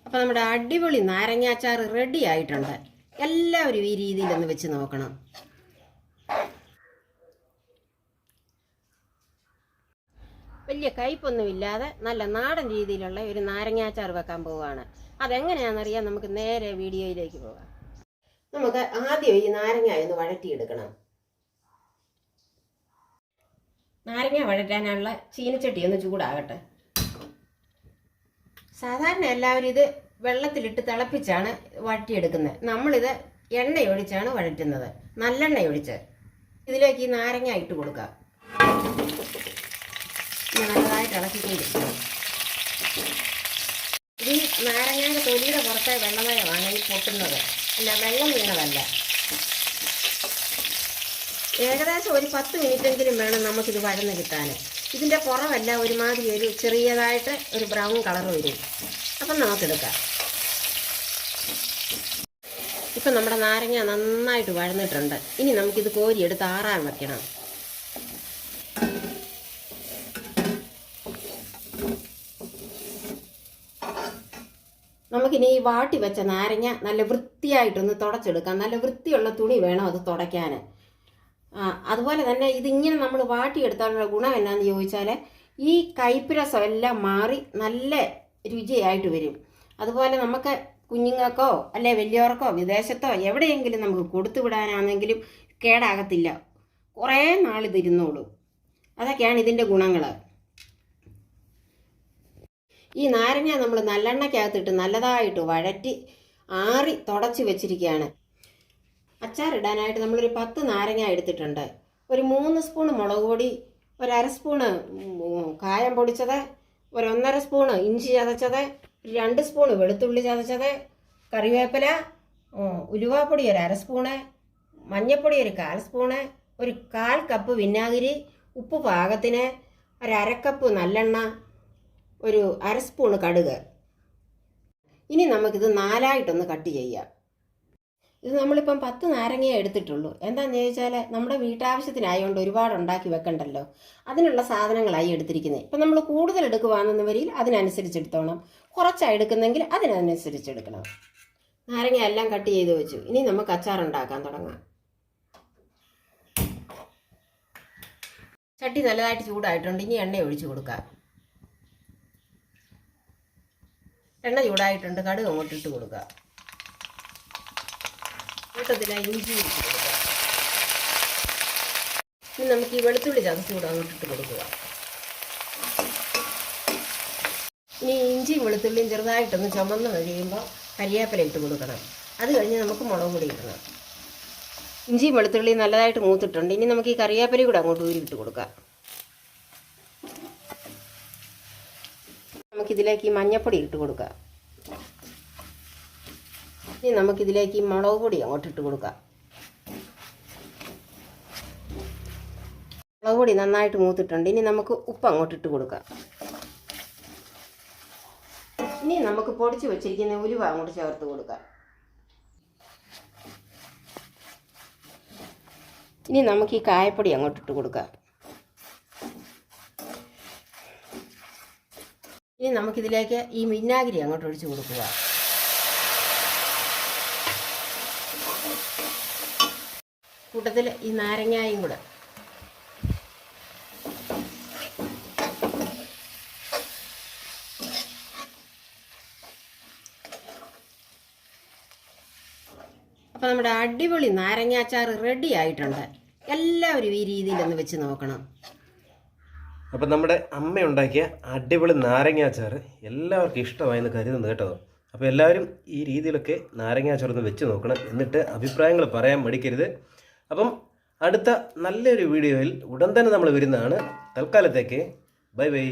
അപ്പോൾ നമ്മുടെ അടിപൊളി നാരങ്ങാച്ചാർ റെഡി ആയിട്ടുണ്ട്. എല്ലാവരും ഈ രീതിയിലൊന്ന് വെച്ച് നോക്കണം. വലിയ കയ്പൊന്നുമില്ലാതെ നല്ല നാടൻ രീതിയിലുള്ള ഒരു നാരങ്ങാച്ചാർ വെക്കാൻ പോവുകയാണ്. അതെങ്ങനെയാണെന്നറിയാൻ നമുക്ക് നേരെ വീഡിയോയിലേക്ക് പോകാം. നമുക്ക് ആദ്യം ഈ നാരങ്ങ ഒന്ന് വഴറ്റിയെടുക്കണം. നാരങ്ങ വഴറ്റാനുള്ള ചീനച്ചട്ടി ഒന്ന് ചൂടാകട്ടെ. സാധാരണ എല്ലാവരും ഇത് വെള്ളത്തിലിട്ട് തിളപ്പിച്ചാണ് വഴറ്റിയെടുക്കുന്നത്. നമ്മളിത് എണ്ണയൊഴിച്ചാണ് വഴറ്റുന്നത്. നല്ലെണ്ണ ഒഴിച്ച് ഇതിലേക്ക് ഈ നാരങ്ങ ഇട്ട് കൊടുക്കാം. നല്ലതായിട്ട് ഇളക്കിക്കൊണ്ടിരിക്കണം. ഈ നാരങ്ങയുടെ തൊലിയുടെ പുറത്തെ വെള്ളമയമാണ് ഈ പൊട്ടുന്നത്, അല്ല വെള്ളം വീണതല്ല. ഏകദേശം ഒരു 10 മിനിറ്റെങ്കിലും വേണം നമുക്കിത് വഴന്ന് കിട്ടാൻ. ഇതിൻ്റെ പുറമല്ല ഒരുമാതിരി ഒരു ചെറിയതായിട്ട് ഒരു ബ്രൗൺ കളർ വരും. അപ്പം നമുക്കെടുക്കാം. ഇപ്പം നമ്മുടെ നാരങ്ങ നന്നായിട്ട് വഴന്നിട്ടുണ്ട്. ഇനി നമുക്കിത് കോരിയെടുത്ത് ആറാൻ വെക്കണം. നമുക്കിനി ഈ വാട്ടി വെച്ച നാരങ്ങ നല്ല വൃത്തിയായിട്ടൊന്ന് തുടച്ചെടുക്കാം. നല്ല വൃത്തിയുള്ള തുണി വേണം അത് തുടയ്ക്കാൻ. അതുപോലെ തന്നെ ഇതിങ്ങനെ നമ്മൾ വാട്ടിയെടുത്താലുള്ള ഗുണം എന്നാന്ന് ചോദിച്ചാൽ ഈ കയ്പ്പ് രസം എല്ലാം മാറി നല്ല രുചിയായിട്ട് വരും. അതുപോലെ നമുക്ക് കുഞ്ഞുങ്ങൾക്കോ അല്ലെ വലിയവർക്കോ വിദേശത്തോ എവിടെയെങ്കിലും നമുക്ക് കൊടുത്തു വിടാനാണെങ്കിലും കേടാകത്തില്ല. കുറേ നാളിത് ഇരുന്നോളൂ. അതൊക്കെയാണ് ഇതിൻ്റെ ഗുണങ്ങൾ. ഈ നാരങ്ങ നമ്മൾ നല്ലെണ്ണയ്ക്കകത്തിട്ട് നല്ലതായിട്ട് വഴറ്റി ആറി തുടച്ച് വെച്ചിരിക്കുകയാണ്. അച്ചാറിടാനായിട്ട് നമ്മളൊരു 10 നാരങ്ങ എടുത്തിട്ടുണ്ട്. ഒരു 3 സ്പൂൺ മുളക് പൊടി, ഒരു 1/2 സ്പൂണ് കായം പൊടിച്ചത്, ഒരു 1.5 സ്പൂണ് ഇഞ്ചി ചതച്ചത്, 2 സ്പൂണ് വെളുത്തുള്ളി ചതച്ചത്, കറിവേപ്പില, ഉലുവാപ്പൊടി ഒരു 1/2 സ്പൂണ്, മഞ്ഞൾപ്പൊടി ഒരു 1/4 സ്പൂണ്, ഒരു 1/4 കപ്പ് വിനാഗിരി, ഉപ്പ് പാകത്തിന്, ഒരു 1/2 കപ്പ് നല്ലെണ്ണ, ഒരു 1/2 സ്പൂണ് കടുക്. ഇനി നമുക്കിത് 4ആയിട്ടൊന്ന് കട്ട് ചെയ്യാം. ഇത് നമ്മളിപ്പം 10 നാരങ്ങ എടുത്തിട്ടുള്ളൂ. എന്താണെന്ന് ചോദിച്ചാൽ നമ്മുടെ വീട്ടാവശ്യത്തിനായതുകൊണ്ട് ഒരുപാട് ഉണ്ടാക്കി വെക്കണ്ടല്ലോ. അതിനുള്ള സാധനങ്ങളായി എടുത്തിരിക്കുന്നത്. ഇപ്പം നമ്മൾ കൂടുതൽ എടുക്കുവാണെന്ന വരിയിൽ അതിനനുസരിച്ച് എടുത്തോണം. കുറച്ചാണ് എടുക്കുന്നെങ്കിൽ അതിനനുസരിച്ച് എടുക്കണം. നാരങ്ങ എല്ലാം കട്ട് ചെയ്ത് വെച്ചു. ഇനി നമുക്ക് അച്ചാർ ഉണ്ടാക്കാൻ തുടങ്ങാം. ചട്ടി നല്ലതായിട്ട് ചൂടായിട്ടുണ്ട്. ഇനി എണ്ണ ഒഴിച്ചു കൊടുക്കാം. എണ്ണ ചൂടായിട്ടുണ്ട്. കടുക് അങ്ങോട്ടിട്ട് കൊടുക്കുക. കൂട്ടത്തിലായി ഇഞ്ചി ഇട്ട് കൊടുക്കുക. ഇനി നമുക്ക് ഈ വെളുത്തുള്ളി ചതച്ചുകൂടെ അങ്ങോട്ടിട്ട് കൊടുക്കുക. ഇനി ഇഞ്ചിയും വെളുത്തുള്ളിയും ചെറുതായിട്ടൊന്ന് ചുമന്ന് കഴിയുമ്പോൾ കരിവേപ്പില ഇട്ട് കൊടുക്കണം. അത് കഴിഞ്ഞ് നമുക്ക് മുളക് പൊടി ഇടണം. ഇഞ്ചിയും വെളുത്തുള്ളിയും നല്ലതായിട്ട് മൂത്തിട്ടുണ്ട്. ഇനി നമുക്ക് ഈ കറിവേപ്പില കൂടെ അങ്ങോട്ട് ഊരിയിട്ട് കൊടുക്കാം. നമുക്കിതിലേക്ക് ഈ മഞ്ഞൾപ്പൊടി ഇട്ട് കൊടുക്കാം. ഇനി നമുക്കിതിലേക്ക് ഈ മുളക് പൊടി അങ്ങോട്ട് ഇട്ട് കൊടുക്കാം. മുളക് പൊടി നന്നായിട്ട് മൂത്തിട്ടുണ്ട്. ഇനി നമുക്ക് ഉപ്പ് അങ്ങോട്ട് ഇട്ട് കൊടുക്കാം. ഇനി നമുക്ക് പൊടിച്ച് വെച്ചിരിക്കുന്ന ഉലുവ അങ്ങോട്ട് ചേർത്ത് കൊടുക്കാം. ഇനി നമുക്ക് ഈ കായപ്പൊടി അങ്ങോട്ട് ഇട്ട് കൊടുക്കാം. ഇനി നമുക്കിതിലേക്ക് ഈ വിനാഗിരി അങ്ങോട്ട് ഒഴിച്ച് കൊടുക്കുക. കൂട്ടത്തിൽ ഈ നാരങ്ങായും കൂടെ. അപ്പോൾ നമ്മുടെ അടിപൊളി നാരങ്ങാച്ചാർ റെഡി ആയിട്ടുണ്ട്. എല്ലാവരും ഈ രീതിയിലൊന്ന് വെച്ച് നോക്കണം. അപ്പം നമ്മുടെ അമ്മ ഉണ്ടാക്കിയ അടിപൊളി നാരങ്ങാച്ചാർ എല്ലാവർക്കും ഇഷ്ടമായെന്ന് കരുതുന്നു കേട്ടോ. അപ്പോൾ എല്ലാവരും ഈ രീതിയിലൊക്കെ നാരങ്ങാച്ചാർ ഒന്ന് വെച്ച് നോക്കണം. എന്നിട്ട് അഭിപ്രായങ്ങൾ പറയാൻ മടിക്കരുത്. അപ്പം അടുത്ത നല്ലൊരു വീഡിയോയിൽ ഉടൻ തന്നെ നമ്മൾ വരുന്നതാണ്. തൽക്കാലത്തേക്ക് ബൈ ബൈ.